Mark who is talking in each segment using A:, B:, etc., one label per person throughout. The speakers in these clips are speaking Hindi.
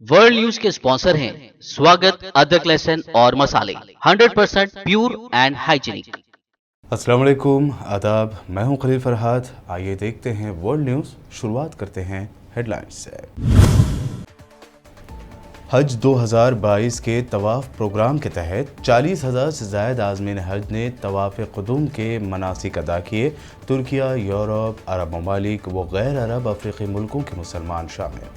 A: वर्ल्ड न्यूज के स्पॉन्सर हैं स्वागत, अदरक, लहसुन और मसाले 100% प्योर एंड हाइजीनिक।
B: अस्सलाम वालेकुम, आदाब। मैं हूं खलील फरहाद। आइए देखते हैं वर्ल्ड न्यूज़। शुरुआत करते हैं हेडलाइंस से। हज 2022 के तवाफ़ प्रोग्राम के तहत 40,000 से ज़ायद आज़मीन हज ने तवाफ़ क़ुदूम के मनासिक अदा किए। तुर्किया, यूरोप, अरब ममालिक व गैर अरब अफ्रीकी मुल्कों के मुसलमान शामिल।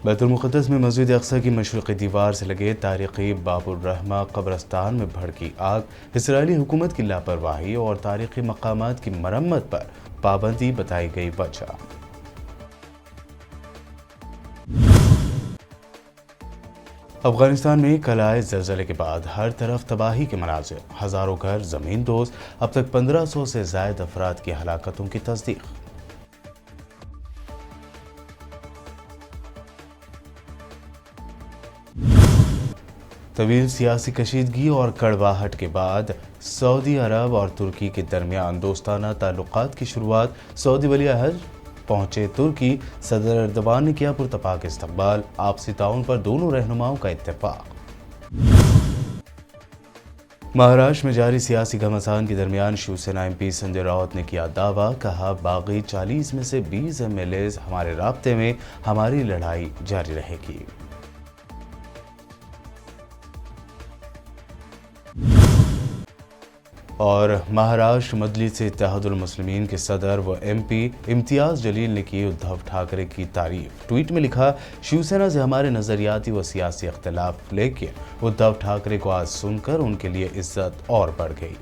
B: बैतुल मुक़द्दस में मस्जिद अक़सा की मशरिक़ी दीवार से लगे तारीख़ी बाबुर रहमा कब्रस्तान में भड़की आग। इसराइली हुकूमत की लापरवाही और तारीख़ी मकामात की मरम्मत पर पाबंदी बताई गई वजह। अफगानिस्तान में कल आए ज़लज़ले के बाद हर तरफ तबाही के मनाज़िर। हज़ारों घर ज़मीन दोज़। अब तक 1500 से ज़ायद अफराद की हलाकतों की तस्दीक। तवील सियासी कशीदगी और कड़वाहट के बाद सऊदी अरब और तुर्की के दरमियान दोस्ताना ताल्लुकात की शुरुआत। सऊदी वली अहद पहुंचे तुर्की। सदर एर्दोगान ने किया पुरतपाक इस्तकबाल। आपसी ताउन पर दोनों रहनुमाओं का इत्तेफाक। महाराष्ट्र में जारी सियासी घमासान के दरमियान शिवसेना MP संजय राउत ने किया दावा। कहा, बागी 40 में से 20 MLAs हमारे राब्ते में, हमारी लड़ाई जारी रहेगी। और महाराष्ट्र मजलिस इत्तेहादुल मुस्लिमीन के सदर व MP इम्तियाज जलील ने की उद्धव ठाकरे की तारीफ। ट्वीट में लिखा, शिवसेना से हमारे नजरियाती व सियासी अख्तिलाफ, लेकिन उद्धव ठाकरे को आज सुनकर उनके लिए इज्जत और बढ़ गई।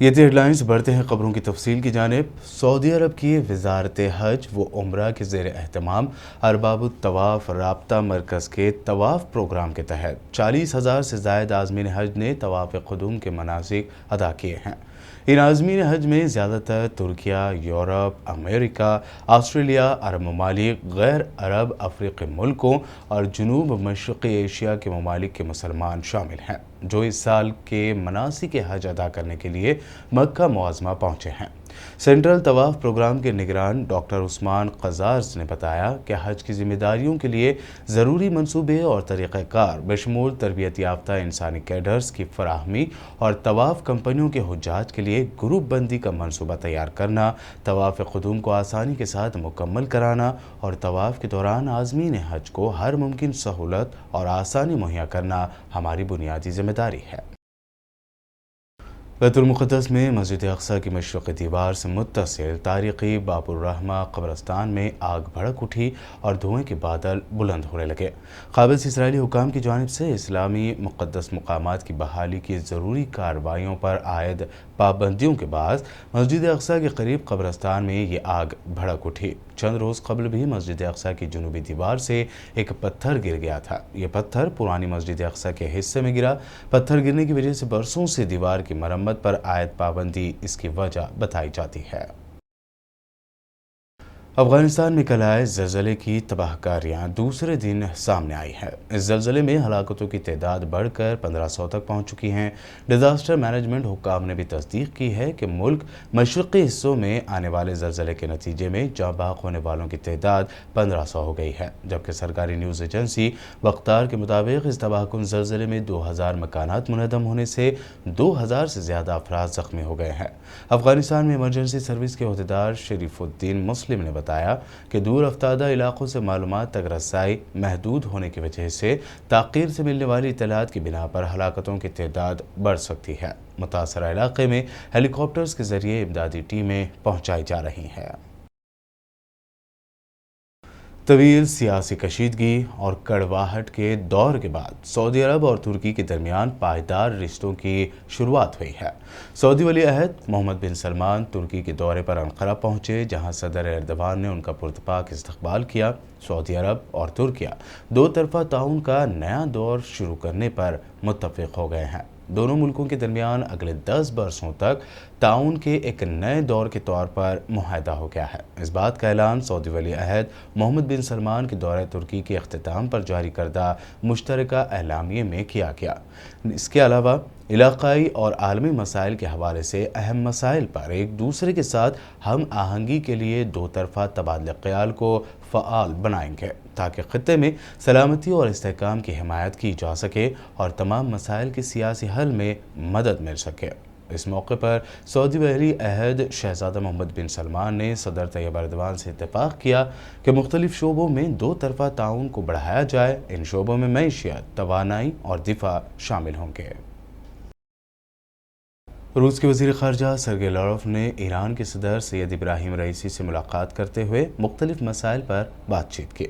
B: ये थी हेडलाइंस। बढ़ते हैं खबरों की तफसील की जानिब। सऊदी अरब की वजारत हज व उम्रा के ज़ेर एहतमाम अरबाबुत तवाफ़ राब्ता मरकज़ के तवाफ़ प्रोग्राम के तहत 40,000 से ज़ायद आज़मीन हज ने तवाफ़ क़ुदूम के मनासिक अदा किए हैं। इन आज़मीन हज में ज़्यादातर तुर्किया, यूरोप, अमेरिका, ऑस्ट्रेलिया, अरब ममालिक, गैर अरब अफ्रीकी मुल्कों और जनूब मशरक़ी एशिया के ममालिक के मुसलमान शामिल हैं, जो इस साल के मनासिक हज अदा करने के लिए मक्का मुअज़्ज़मा पहुँचे हैं। सेंट्रल तवाफ़ प्रोग्राम के निगरान डॉक्टर उस्मान क़ज़ार्ज़ ने बताया कि हज की जिम्मेदारियों के लिए ज़रूरी मंसूबे और तरीक़ाकार बशमूल तरबियत याफ्ता इंसानी कैडर्स की फराहमी और तवाफ़ कंपनियों के हुज्जाज के लिए ग्रुप बंदी का मंसूबा तैयार करना, तवाफ़ क़ुदूम को आसानी के साथ मुकम्मल कराना और तवाफ़ के दौरान आज़मीन हज को हर मुमकिन सहूलत और आसानी मुहैया करना हमारी बुनियादी जिम्मेदारी है। बैतुल मुक़द्दस में मस्जिद अक़सा की मशरिक़ी दीवार से मुत्तसिल तारीख़ी बाबुर रहमा कब्रस्तान में आग भड़क उठी और धुएँ के बादल बुलंद होने लगे। क़ाबिज़ इसराइली हुकाम की जानिब से इस्लामी मुक़द्दस मकामात की बहाली की ज़रूरी कार्रवाइयों पर आयद पाबंदियों के बाद मस्जिद अक़सा के करीब कब्रस्तान में ये आग भड़क उठी। चंद रोज़ कबल भी मस्जिद अक़सा की जुनूबी दीवार से एक पत्थर गिर गया था। ये पत्थर पुरानी मस्जिद अक़सा के हिस्से में गिरा। पत्थर गिरने की वजह से बरसों से दीवार की मरम्मत पर आयद पाबंदी इसकी वजह बताई जाती है। अफगानिस्तान में कल आए ज़लज़ले की तबाहकारियाँ दूसरे दिन सामने आई है। इस ज़लज़ले में हलाकतों की तादाद बढ़कर 1500 तक पहुँच चुकी हैं। डिज़ास्टर मैनेजमेंट हुक्काम ने भी तस्दीक की है कि मुल्क मशरक़ी हिस्सों में आने वाले ज़लज़ले के नतीजे में जाँ बाख होने वालों की तादाद 1500 हो गई है, जबकि सरकारी न्यूज़ एजेंसी वक्तार के मुताबिक इस तबाहकुन ज़लज़ले में 2000 मकानात मुनहदम होने से 2000 से ज़्यादा अफराद ज़ख्मी हो गए हैं। अफगानिस्तान में इमरजेंसी सर्विस के अहदेदार शरीफुद्दीन मुस्लिम ने बताया कि दूर अफ्तादा इलाकों से मालूमात तक रसाई महदूद होने की वजह से ताक़ीर से मिलने वाली इत्तलात की बिना पर हलाकतों की तादाद बढ़ सकती है। मुतासरा इलाके में हेलीकॉप्टर्स के जरिए इमदादी टीमें पहुंचाई जा रही हैं। तवील सियासी कशीदगी और कड़वाहट के दौर के बाद सऊदी अरब और तुर्की के दरमियान पायदार रिश्तों की शुरुआत हुई है। सऊदी वली अहद मोहम्मद बिन सलमान तुर्की के दौरे पर अंकारा पहुंचे, जहां सदर एर्दोगान ने उनका पुरतपाक इस्तकबाल किया। सऊदी अरब और तुर्किया दो तरफा ताउन का नया दौर शुरू करने पर मुत्तफिक हो गए हैं। दोनों मुल्कों के दरमियान अगले 10 बरसों तक ताउन के एक नए दौर के तौर पर मुआहदा हो गया है। इस बात का ऐलान सऊदी वली अहद मोहम्मद बिन सलमान के दौरे तुर्की के अख्तिताम पर जारी करदा मुश्तरका एलामिये में किया गया। इसके अलावा इलाकाई और आलमी मसाइल के हवाले से अहम मसाइल पर एक दूसरे के साथ हम आहंगी के लिए दो तरफा तबादला ख्याल को फ़आल बनाएंगे ताकि ख़ित्ते में सलामती और इस्तेहकाम की हिमायत की जा सके और तमाम मसाइल के सियासी हल में मदद मिल सके। इस मौके पर सऊदी वली अहद शहजादा मोहम्मद बिन सलमान ने सदर तैयब एर्दोगान से इत्तेफाक किया कि मुख्तलिफ शोबों में दो तरफा ताउन को बढ़ाया जाए। इन शोबों में मईशियत, तवानाई और दिफा शामिल होंगे। रूस के वज़ीर ख़ारजा सर्गे लारोव ने ईरान के सदर सैयद इब्राहिम रईसी से मुलाकात करते हुए मुख्तलिफ मसाइल पर बातचीत की।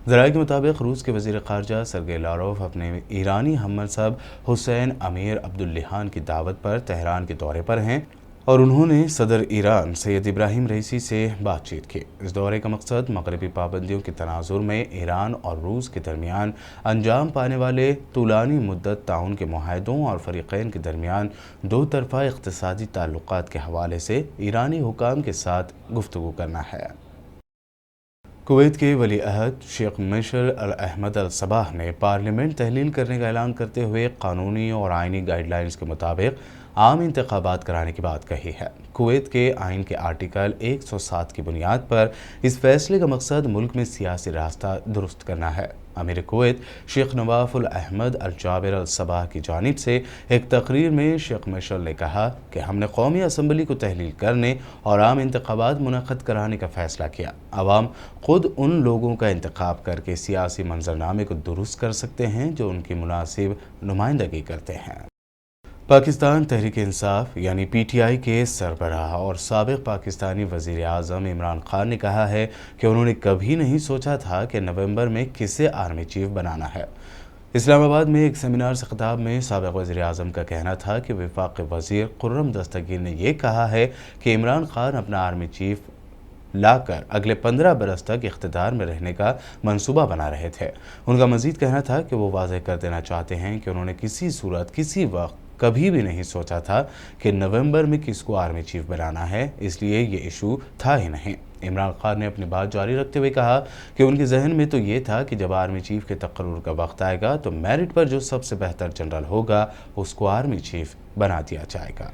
B: ज़राए के मुताबिक रूस के वज़ीर ख़ारजा सर्गे लारोव अपने ईरानी हममनसब हुसैन अमीर अब्दुल्लाहियान की दावत पर तेहरान के दौरे पर हैं और उन्होंने सदर ईरान सैयद इब्राहिम रईसी से बातचीत की। इस दौरे का मकसद मगरबी पाबंदियों के तनाजुर में ईरान और रूस के दरमियान अंजाम पाने वाले तूलानी मुद्दत ताउन के मुआहदों और फ़रीक़ैन के दरमियान दो तरफ़ा इक़्तिसादी ताल्लुक़ात के हवाले से ईरानी हुकाम के साथ गुफ्तगू करना है। कुवैत के वली अहद शेख मिशेल अल अहमद अल सबाह ने पार्लियामेंट तहलील करने का ऐलान करते हुए कानूनी और आइनी गाइडलाइंस के मुताबिक आम इंतखाबात कराने की बात कही है। कुवैत के आइन के आर्टिकल 107 की बुनियाद पर इस फैसले का मकसद मुल्क में सियासी रास्ता दुरुस्त करना है। अमीर कुवैत शेख नवाफ उल अहमद अल जाबिर अल सबाह की जानिब से एक तकरीर में शेख मिशेल ने कहा कि हमने कौमी असम्बली को तहलील करने और आम इंतखाबात मुनक़्क़द कराने का फ़ैसला किया। आवाम खुद उन लोगों का इंतखाब करके सियासी मंजरनामे को दुरुस्त कर सकते हैं जो उनकी मुनासिब नुमाइंदगी करते हैं। पाकिस्तान तहरीक इंसाफ यानी PTI के सरबराह और साबिक़ पाकिस्तानी वज़ीर आज़म इमरान खान ने कहा है कि उन्होंने कभी नहीं सोचा था कि नवंबर में किसे आर्मी चीफ बनाना है। इस्लामाबाद में एक सेमिनार से खिताब में साबिक़ वज़ीर आज़म का कहना था कि वफाक़ वज़ीर खुर्रम दस्तगीर ने यह कहा है कि इमरान खान अपना आर्मी चीफ लाकर अगले 15 बरस तक इख्तिदार में रहने का मंसूबा बना रहे थे। उनका मज़ीद कहना था कि वो वाज़ेह कर देना चाहते हैं कि उन्होंने किसी सूरत किसी वक्त कभी भी नहीं सोचा था कि नवंबर में किसको आर्मी चीफ बनाना है, इसलिए ये इशू था ही नहीं। इमरान खान ने अपनी बात जारी रखते हुए कहा कि उनके जहन में तो ये था कि जब आर्मी चीफ के तकर्रुर का वक्त आएगा तो मेरिट पर जो सबसे बेहतर जनरल होगा उसको आर्मी चीफ बना दिया जाएगा।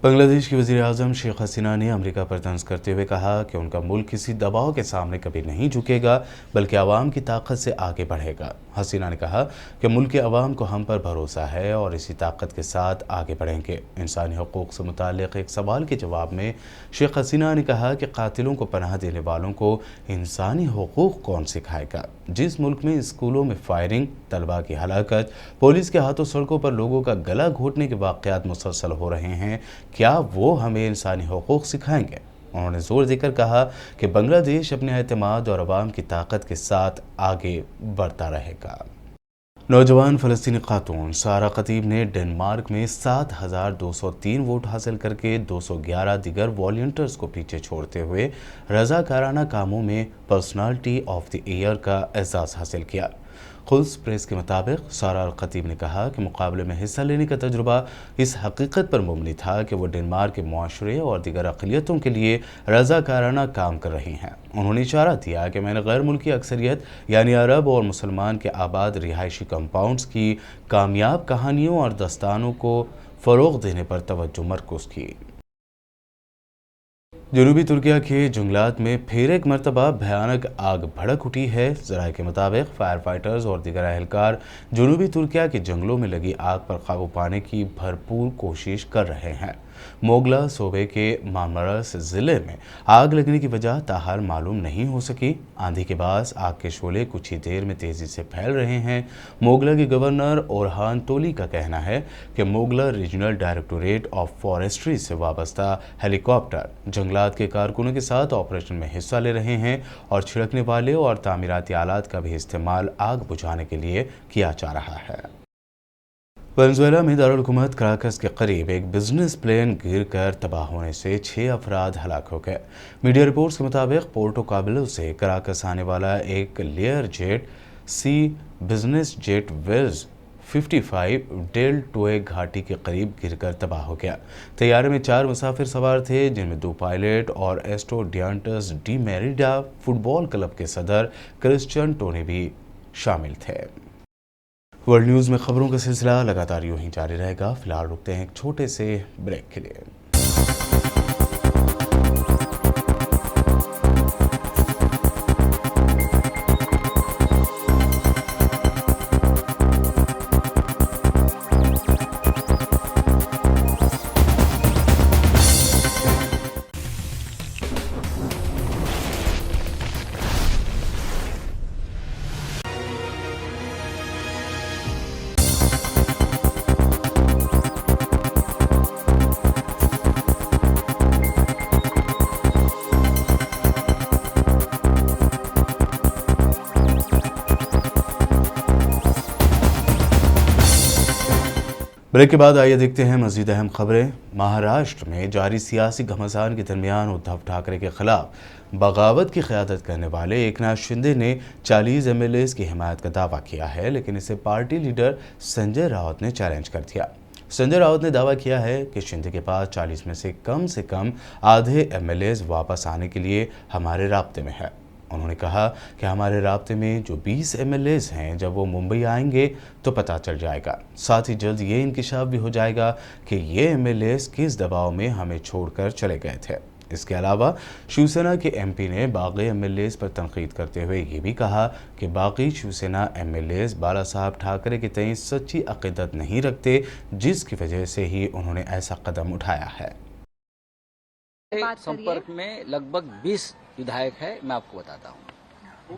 B: बांग्लादेश की वज़ीर आज़म शेख हसीना ने अमेरिका पर तंज करते हुए कहा कि उनका मुल्क किसी दबाव के सामने कभी नहीं झुकेगा बल्कि आवाम की ताकत से आगे बढ़ेगा। हसीना ने कहा कि मुल्क के अवाम को हम पर भरोसा है और इसी ताकत के साथ आगे बढ़ेंगे। इंसानी हकूक़ से मुताल्लिक़ एक सवाल के जवाब में शेख हसीना ने कहा कि कातिलों को पनाह देने वालों को इंसानी हकूक़ कौन सिखाएगा। जिस मुल्क में स्कूलों में फायरिंग, तलबा की हलाकत, पुलिस के हाथों सड़कों पर लोगों का गला घोटने के वाक़यात मुसलसल हो रहे हैं, क्या वो हमें इंसानी हकूक़ सिखाएंगे? उन्होंने जोर देकर कहा कि बांग्लादेश अपने एतमाद और अवाम की ताकत के साथ आगे बढ़ता रहेगा। नौजवान फ़लस्तीनी खातून सारा खतीब ने डेनमार्क में 7,203 वोट हासिल करके 211 दिगर वॉलंटियर्स को पीछे छोड़ते हुए रज़ाकाराना कामों में पर्सनालिटी ऑफ द ईयर का एजाज़ हासिल किया। खुल्स प्रेस के मुताबिक सारा अल खतीब ने कहा कि मुकाबले में हिस्सा लेने का तजुर्बा इस हकीकत पर मुबनी था कि वो डेनमार्क के मुआशरे और दीगर अक़लियतों के लिए रज़ाकाराना काम कर रही हैं। उन्होंने इशारा दिया कि मैंने गैर मुल्की अक्सरियत यानी अरब और मुसलमान के आबाद रिहायशी कंपाउंड्स की कामयाब कहानियों और दस्तानों को फ़रोग़ देने पर तवज्जो मरकूज़ की। जनूबी तुर्किया के जंगलात में फिर एक मरतबा भयानक आग भड़क उठी है। ज़राए के मुताबिक फायर फाइटर्स और दीगर अहलकार जनूबी तुर्किया के जंगलों में लगी आग पर काबू पाने की भरपूर कोशिश कर रहे हैं। मोगला सूबे के मार्मारास ज़िले में आग लगने की वजह ताहाल मालूम नहीं हो सकी। आंधी के बाद आग के शोले कुछ ही देर में तेज़ी से फैल रहे हैं। मोगला के गवर्नर ओरहान तोली का कहना है कि Mogla regional directorate of forestry से वाबस्ता हेलीकॉप्टर जंगलात के कारकुनों के साथ ऑपरेशन में हिस्सा ले रहे हैं और छिड़कने वाले और तामीराती आलात का भी इस्तेमाल आग बुझाने के लिए किया जा रहा है। वेनेज़ुएला में दारुल हुकूमत कराकस के करीब एक बिजनेस प्लेन गिरकर तबाह होने से 6 अफराद हलाक हो गए। मीडिया रिपोर्ट्स के मुताबिक पोर्टो काबेलो से कराकस आने वाला एक लेयर जेट सी बिजनेस जेट वेल्स 55 डेल टोए घाटी के करीब गिरकर तबाह हो गया। तैयारे में 4 मुसाफिर सवार थे जिनमें 2 पायलट और एस्टूडियांट्स डी मेरिडा फुटबॉल क्लब के सदर क्रिश्चियन टोनी भी शामिल थे। वर्ल्ड न्यूज़ में खबरों का सिलसिला लगातार यूं ही जारी रहेगा। फिलहाल रुकते हैं एक छोटे से ब्रेक के लिए। ब्रेक के बाद आइए देखते हैं मजीद अहम खबरें। महाराष्ट्र में जारी सियासी घमासान के दरमियान उद्धव ठाकरे के खिलाफ बगावत की क़यादत करने वाले एकनाथ शिंदे ने 40 MLAs की हिमायत का दावा किया है, लेकिन इसे पार्टी लीडर संजय राउत ने चैलेंज कर दिया। संजय राउत ने दावा किया है कि शिंदे के पास 40 में से कम आधे MLAs वापस आने के लिए हमारे राब्ते में है। उन्होंने कहा कि हमारे राब्ते में जो 20 MLAs हैं, जब वो मुंबई आएंगे तो पता चल जाएगा। साथ ही जल्द ये इंकिशाफ भी हो जाएगा कि ये MLAs किस दबाव में हमें छोड़कर चले गए थे। इसके अलावा शिवसेना के MP ने बाकी MLAs पर तनकीद करते हुए ये भी कहा कि बाकी शिवसेना MLAs बाला साहब ठाकरे के तय सच्ची अक़ीदत नहीं रखते, जिसकी वजह से ही उन्होंने ऐसा कदम उठाया है।
C: संपर्क में लगभग 20 विधायक है, मैं आपको बताता हूँ,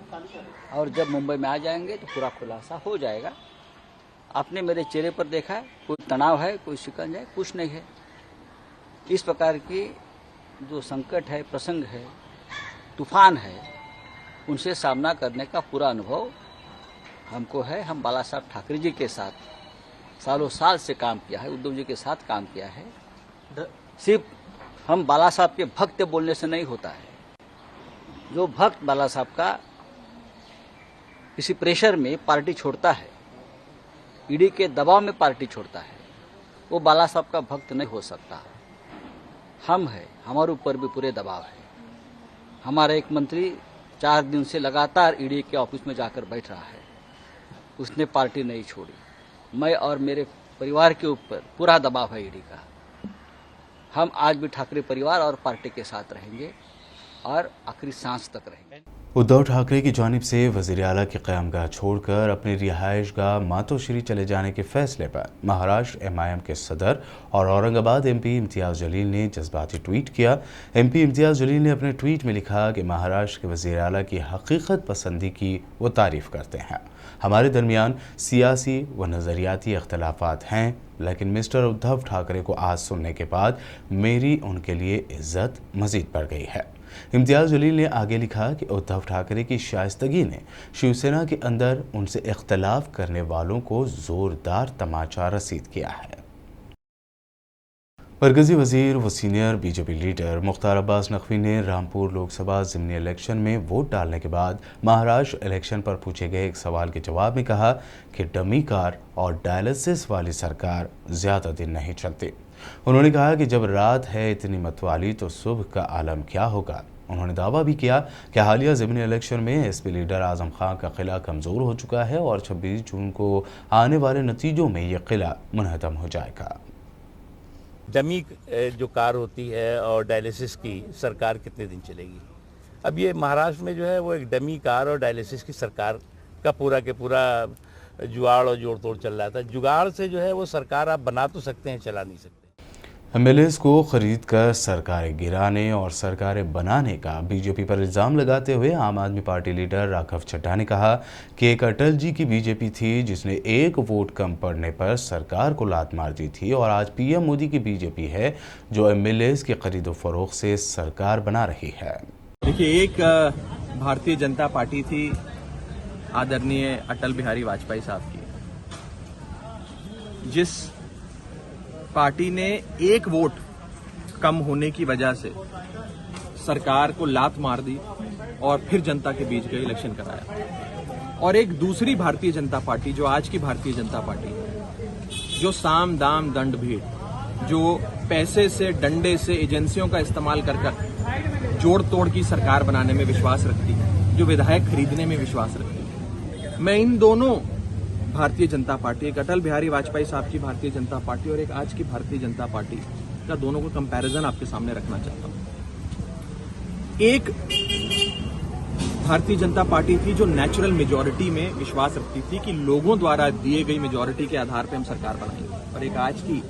C: और जब मुंबई में आ जाएंगे तो पूरा खुलासा हो जाएगा। आपने मेरे चेहरे पर देखा है, कोई तनाव है, कोई शिकंज है, कुछ नहीं है। इस प्रकार की जो संकट है, प्रसंग है, तूफान है, उनसे सामना करने का पूरा अनुभव हमको है। हम बाला साहब ठाकरे जी के साथ सालों साल से काम किया है, उद्धव जी के साथ काम किया है। सिर्फ हम बाला साहब के भक्त बोलने से नहीं होता है। जो भक्त बाला साहब का किसी प्रेशर में पार्टी छोड़ता है, ईडी के दबाव में पार्टी छोड़ता है, वो बाला साहब का भक्त नहीं हो सकता। हम है, हमारे ऊपर भी पूरे दबाव है। हमारा एक मंत्री 4 दिन से लगातार ईडी के ऑफिस में जाकर बैठ रहा है, उसने पार्टी नहीं छोड़ी। मैं और मेरे परिवार के ऊपर पूरा दबाव है ईडी का। हम आज भी ठाकरे परिवार और पार्टी के साथ रहेंगे और आखिरी सांस तक रहेंगे।
B: उद्धव ठाकरे की जानिब से वज़ीर आला की क़यामगाह छोड़कर अपनी रिहाइश गाह मातोश्री चले जाने के फैसले पर महाराष्ट्र MIM के सदर और औरंगाबाद MP इम्तियाज़ जलील ने जज्बाती ट्वीट किया। MP इम्तियाज़ जलील ने अपने ट्वीट में लिखा कि महाराष्ट्र के वज़ीर आला की हकीकत पसंदी की वो तारीफ़ करते हैं। हमारे दरमियान सियासी व नज़रियाती इख्तलाफात हैं, लेकिन मिस्टर उद्धव ठाकरे को आज सुनने के बाद मेरी उनके लिए इज़्ज़त मज़ीद बढ़ गई है। इम्तियाज़ जलील ने आगे लिखा कि उद्धव ठाकरे की शाइस्तगी ने शिवसेना के अंदर उनसे इख्तलाफ करने वालों को ज़ोरदार तमाचा रसीद किया है। मरकज़ी वज़ीर व senior BJP leader Mukhtar Abbas Naqvi ने रामपुर लोकसभा ज़िमनी इलेक्शन में वोट डालने के बाद महाराष्ट्र इलेक्शन पर पूछे गए एक सवाल के जवाब में कहा कि डमी कार और डायलिसिस वाली सरकार ज़्यादा दिन नहीं चलती। उन्होंने कहा कि जब रात है इतनी मतवाली तो सुबह का आलम क्या होगा। उन्होंने दावा भी किया कि हालिया ज़िमनी इलेक्शन में SP लीडर आज़म खान का किला कमज़ोर हो चुका है और 26 जून को आने वाले नतीजों में यह किला मुनहदम हो जाएगा।
D: डमी जो कार होती है और डायलिसिस की सरकार कितने दिन चलेगी? अब ये महाराष्ट्र में जो है वो एक डमी कार और डायलिसिस की सरकार का पूरा के पूरा जुगाड़ और जोड़ तोड़ चल रहा था। जुगाड़ से जो है वो सरकार आप बना तो सकते हैं, चला नहीं सकते।
B: MLAs को खरीद कर सरकारें गिराने और सरकारें बनाने का BJP पर इल्ज़ाम लगाते हुए आम आदमी पार्टी लीडर राघव चड्ढा ने कहा कि एक अटल जी की BJP थी जिसने एक वोट कम पड़ने पर सरकार को लात मार दी थी, और आज PM मोदी की BJP है जो MLAs के खरीदो फरोख्त से सरकार बना रही है।
E: देखिए, एक भारतीय जनता पार्टी थी आदरणीय अटल बिहारी वाजपेयी साहब की, जिस पार्टी ने एक वोट कम होने की वजह से सरकार को लात मार दी और फिर जनता के बीच गए इलेक्शन कराया। और एक दूसरी भारतीय जनता पार्टी जो आज की भारतीय जनता पार्टी है, जो साम दाम दंड भीड़, जो पैसे से डंडे से एजेंसियों का इस्तेमाल कर जोड़ तोड़ की सरकार बनाने में विश्वास रखती है, जो विधायक खरीदने में विश्वास रखती है। मैं इन दोनों भारतीय जनता पार्टी, एक अटल बिहारी वाजपेयी साहब की भारतीय जनता पार्टी और एक आज की भारतीय जनता पार्टी का दोनों को कंपैरिजन आपके सामने रखना चाहता हूं। एक भारतीय जनता पार्टी थी जो नेचुरल मेजॉरिटी में विश्वास रखती थी कि लोगों द्वारा दिए गई मेजॉरिटी के आधार पर हम सरकार बनाएंगे, और एक आज की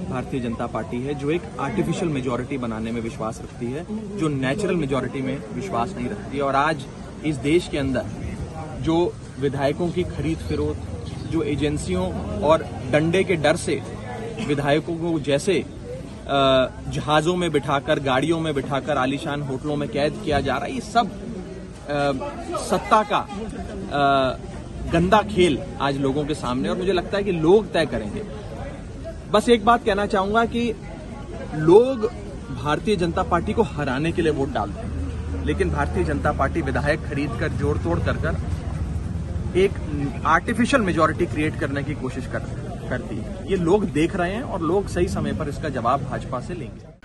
E: भारतीय जनता पार्टी है जो एक आर्टिफिशियल मेजॉरिटी बनाने में विश्वास रखती है, जो नेचुरल मेजॉरिटी में विश्वास नहीं रखती है। और आज इस देश के अंदर जो विधायकों की खरीद फिरोख्त, जो एजेंसियों और डंडे के डर से विधायकों को जैसे जहाजों में बिठाकर, गाड़ियों में बिठाकर आलीशान होटलों में कैद किया जा रहा है, ये सब सत्ता का गंदा खेल आज लोगों के सामने, और मुझे लगता है कि लोग तय करेंगे। बस एक बात कहना चाहूंगा कि लोग भारतीय जनता पार्टी को हराने के लिए वोट डालते हैं, लेकिन भारतीय जनता पार्टी विधायक खरीद कर, जोड़ तोड़ कर एक आर्टिफिशियल मेजॉरिटी क्रिएट करने की कोशिश करती है। ये लोग देख रहे हैं और लोग सही समय पर इसका जवाब भाजपा से लेंगे।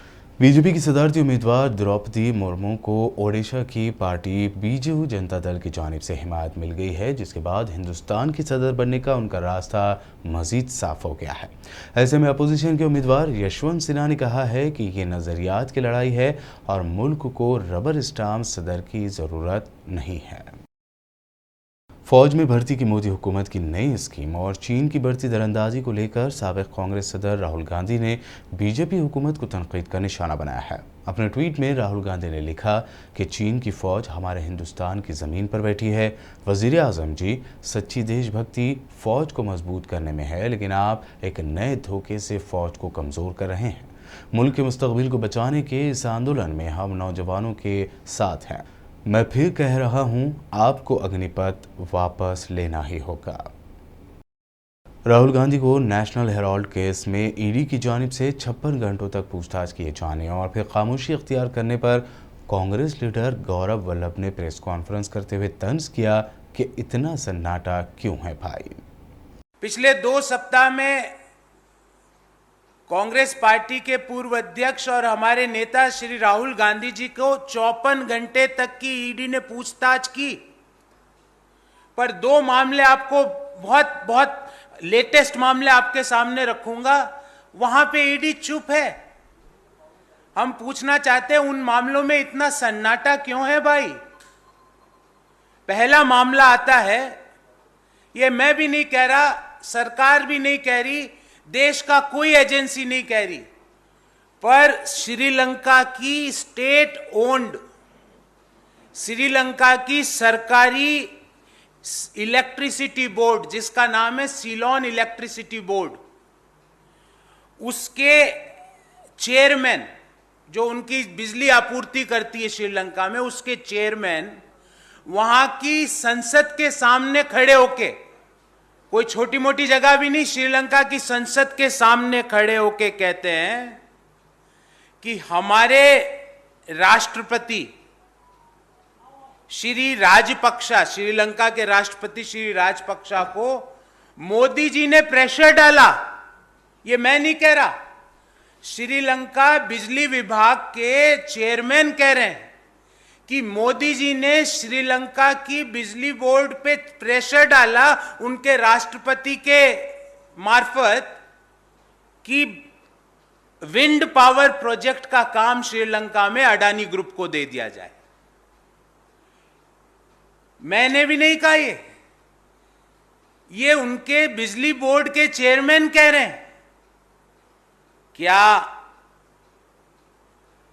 B: बीजेपी की सदारती उम्मीदवार द्रौपदी मुर्मू को ओडिशा की पार्टी बीजेपी जनता दल की जानिब से हिमायत मिल गई है, जिसके बाद हिंदुस्तान की सदर बनने का उनका रास्ता मजीद साफ हो गया है। ऐसे में अपोजिशन के उम्मीदवार यशवंत सिन्हा ने कहा है कि ये नज़रियात की लड़ाई है और मुल्क को रबर स्टाम्प सदर की ज़रूरत नहीं है। फौज में भर्ती की मोदी हुकूमत की नई स्कीम और चीन की बढ़ती दरअंदाजी को लेकर साबिक कांग्रेस सदर राहुल गांधी ने बीजेपी हुकूमत को तनकीद का निशाना बनाया है। अपने ट्वीट में राहुल गांधी ने लिखा कि चीन की फौज हमारे हिंदुस्तान की ज़मीन पर बैठी है। वज़ीर आज़म जी, सच्ची देशभक्ति फौज को मजबूत करने में है, लेकिन आप एक नए धोखे से फौज को कमज़ोर कर रहे हैं। मुल्क के मुस्तक़बिल को बचाने के इस आंदोलन में हम नौजवानों के साथ हैं। मैं फिर कह रहा हूं, आपको अग्निपथ वापस लेना ही होगा। राहुल गांधी को नेशनल हेराल्ड केस में ईडी की जानिब से 56 घंटों तक पूछताछ किए जाने और फिर खामोशी अख्तियार करने पर कांग्रेस लीडर गौरव वल्लभ ने प्रेस कॉन्फ्रेंस करते हुए तंज किया कि इतना सन्नाटा क्यों है भाई।
F: पिछले 2 सप्ताह में कांग्रेस पार्टी के पूर्व अध्यक्ष और हमारे नेता श्री राहुल गांधी जी को 54 घंटे तक की ईडी ने पूछताछ की, पर 2 मामले आपको बहुत लेटेस्ट मामले आपके सामने रखूंगा, वहां पे ईडी चुप है। हम पूछना चाहते हैं उन मामलों में इतना सन्नाटा क्यों है भाई। पहला मामला आता है, ये मैं भी नहीं कह रहा, सरकार भी नहीं कह रही, देश का कोई एजेंसी नहीं कह रही, पर श्रीलंका की स्टेट ओन्ड, श्रीलंका की सरकारी इलेक्ट्रिसिटी बोर्ड जिसका नाम है सीलोन इलेक्ट्रिसिटी बोर्ड, उसके चेयरमैन जो उनकी बिजली आपूर्ति करती है श्रीलंका में, उसके चेयरमैन वहां की संसद के सामने खड़े होके, कोई छोटी मोटी जगह भी नहीं, श्रीलंका की संसद के सामने खड़े होके कहते हैं कि हमारे राष्ट्रपति श्री राजपक्षा, श्रीलंका के राष्ट्रपति श्री राजपक्षा को मोदी जी ने प्रेशर डाला। ये मैं नहीं कह रहा, श्रीलंका बिजली विभाग के चेयरमैन कह रहे हैं कि मोदी जी ने श्रीलंका की बिजली बोर्ड पे प्रेशर डाला उनके राष्ट्रपति के मार्फत कि विंड पावर प्रोजेक्ट का काम श्रीलंका में अडानी ग्रुप को दे दिया जाए। मैंने भी नहीं कहा ये उनके बिजली बोर्ड के चेयरमैन कह रहे हैं। क्या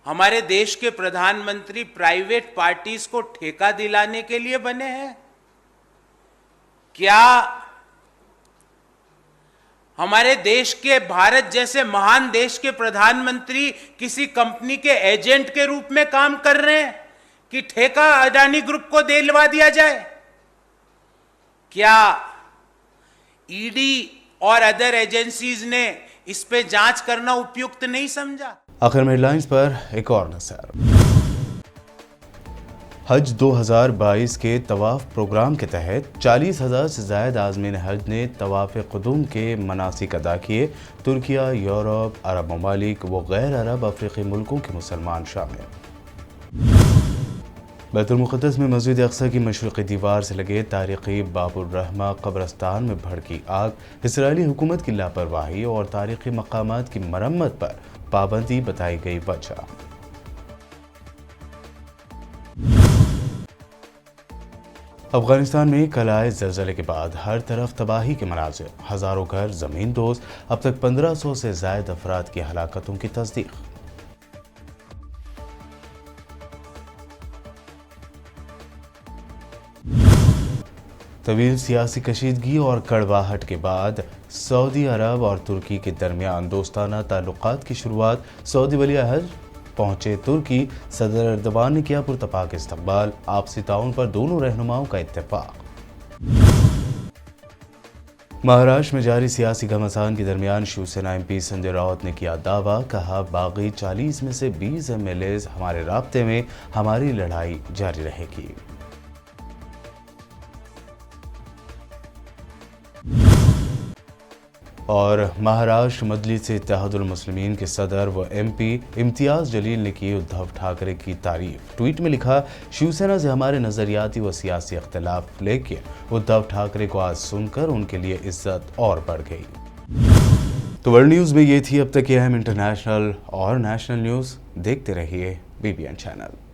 F: हमारे देश के प्रधानमंत्री प्राइवेट पार्टीज को ठेका दिलाने के लिए बने हैं? क्या हमारे देश के, भारत जैसे महान देश के प्रधानमंत्री किसी कंपनी के एजेंट के रूप में काम कर रहे हैं कि ठेका अडानी ग्रुप को दिलवा दिया जाए? क्या ईडी और अदर एजेंसीज ने इस पे जांच करना उपयुक्त नहीं समझा?
B: आखिर में हेडलाइंस पर एक और नजर। हज 2022 के तवाफ प्रोग्राम के तहत 40,000 से ज्यादा आज़मीन हज ने तवाफ क़ुदूम के मनासिक अदा किए। तुर्किया, यूरोप, अरब ममालिक व गैर अरब अफ्रीकी मुल्कों के मुसलमान शामिल। बैतुल मुक़द्दस में मस्जिद अक़सा की मशरिक़ी दीवार से लगे तारीख़ी बाबुर रहमा कब्रस्तान में भड़की आग, इसराइली हुकूमत की लापरवाही और तारीख़ी मकामात की मरम्मत पर पाबंदी बताई गई वजह। अफगानिस्तान में कल आए ज़लज़ले के बाद हर तरफ तबाही के मनाज़िर, हज़ारों घर ज़मीन दोज़, अब तक 1500 से ज़ायद अफराद की हलाकतों की तस्दीक। तवील सियासी कशीदगी और कड़वाहट के बाद सऊदी अरब और तुर्की के दरमियान दोस्ताना ताल्लुकात की शुरुआत। सऊदी वली अहद पहुंचे तुर्की, सदर एर्दोगान ने किया पुरतपाक इस्तकबाल, आपसी ताउन पर दोनों रहनुमाओं का इत्तेफाक। महाराष्ट्र में जारी सियासी घमासान के दरमियान शिवसेना MP संजय राउत ने किया दावा, कहा बागी 40 में से 20 MLAs हमारे राब्ते में, हमारी लड़ाई जारी रहेगी। और महाराष्ट्र मजलिस इत्तेहादुल मुस्लिमीन के सदर व MP इम्तियाज जलील ने की उद्धव ठाकरे की तारीफ। ट्वीट में लिखा, शिवसेना से हमारे नजरियाती व सियासी अख्तिलाफ, लेकिन उद्धव ठाकरे को आज सुनकर उनके लिए इज्जत और बढ़ गई। तो वर्ल्ड न्यूज़ में ये थी अब तक की अहम इंटरनेशनल और नेशनल न्यूज़। देखते रहिए BBN चैनल।